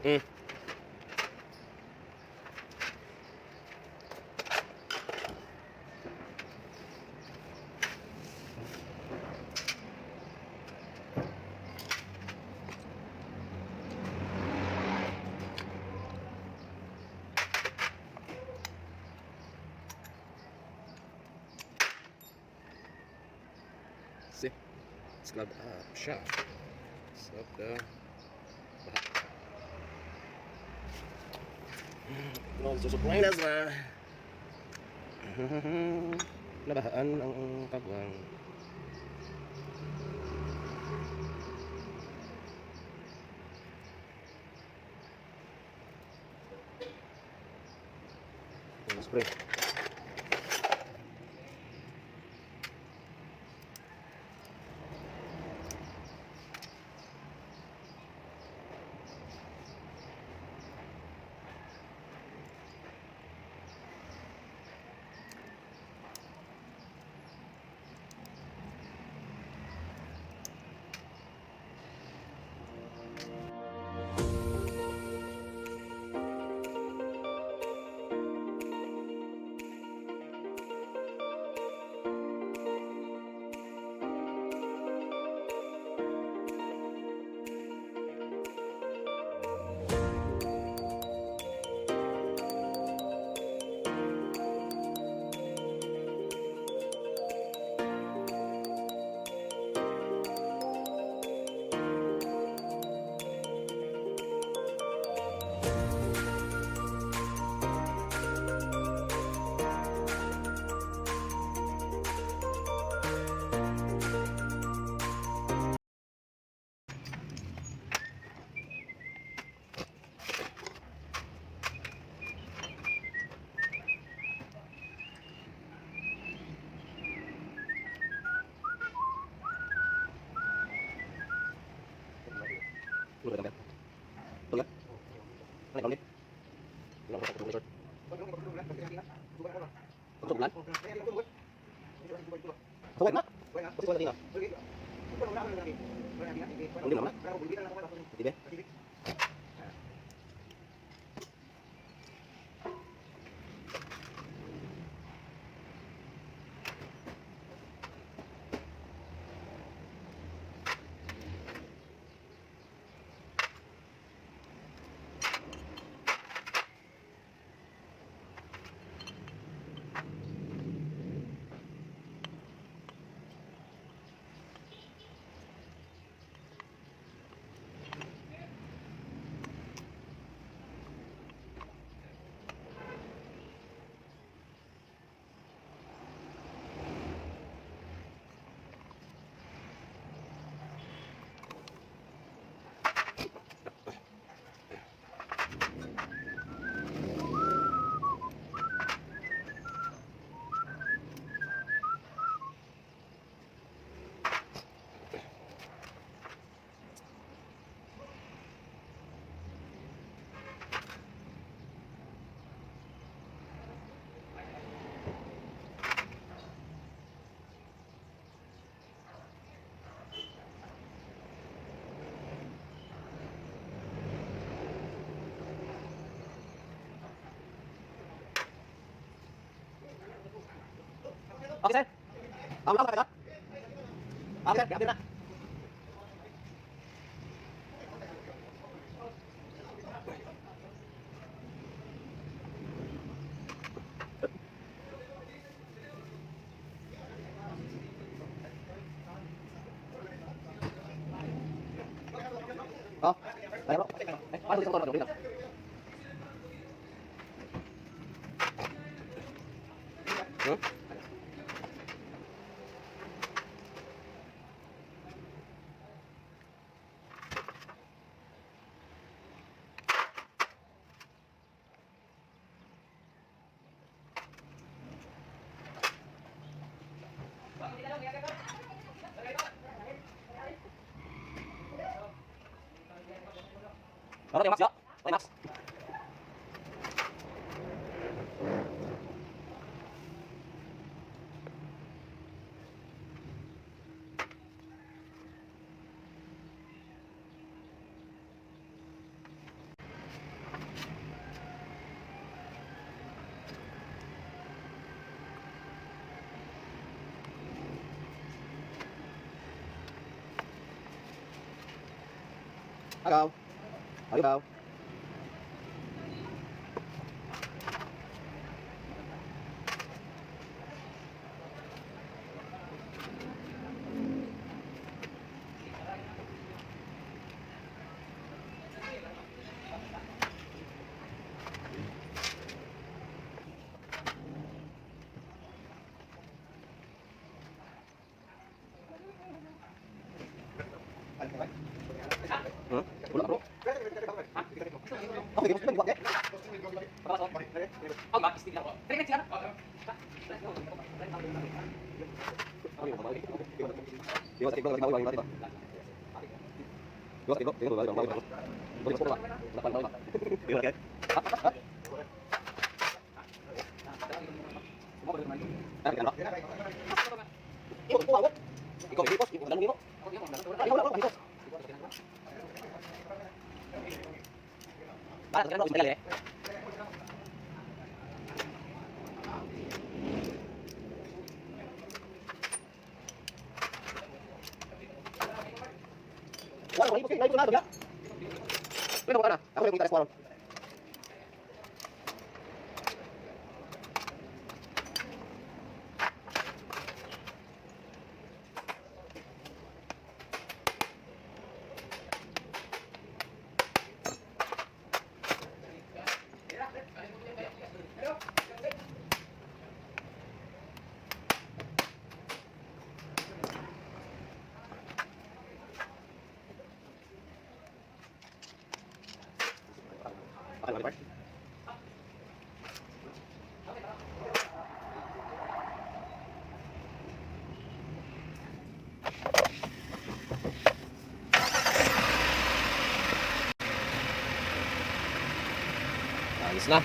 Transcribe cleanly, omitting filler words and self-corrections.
Hmm. See, it's not sharp. Stop the surprise na nabahaan ang kagwang. Spray. Udah kan? Tuh ya. Ini kamu nih. Ulang satu short. Untuk bulan. Sawit na? Pasti wala tinggal. Hindi naman. Tibe. Oke, Sen. Kamu apa kata? Oke, Sen, diambil nak. Oh, ayo, masuk ke motor dulu. Ano yung Max, yo? Oy, Max. Agaw. Agaw. Hả? Ủa lộn. Okay, gusto mo buwag eh? Oh, bakit stick ako? Kaya sila. Iwas sa ibang bawal natin ba? Iwas sa ibang bawal. Boleh masuk ba? Lapan bawal. Iwas kay. Ah, kan ba? Ikaw po ako. Ikaw ipos, ikaw dalan mo. Ikaw lang ipos. Para sa kanila usay eh. Wala ko ipos, naipos na ba? Pwede mo ka na. Ako yung kita respawn. Ano ba? Ayos na.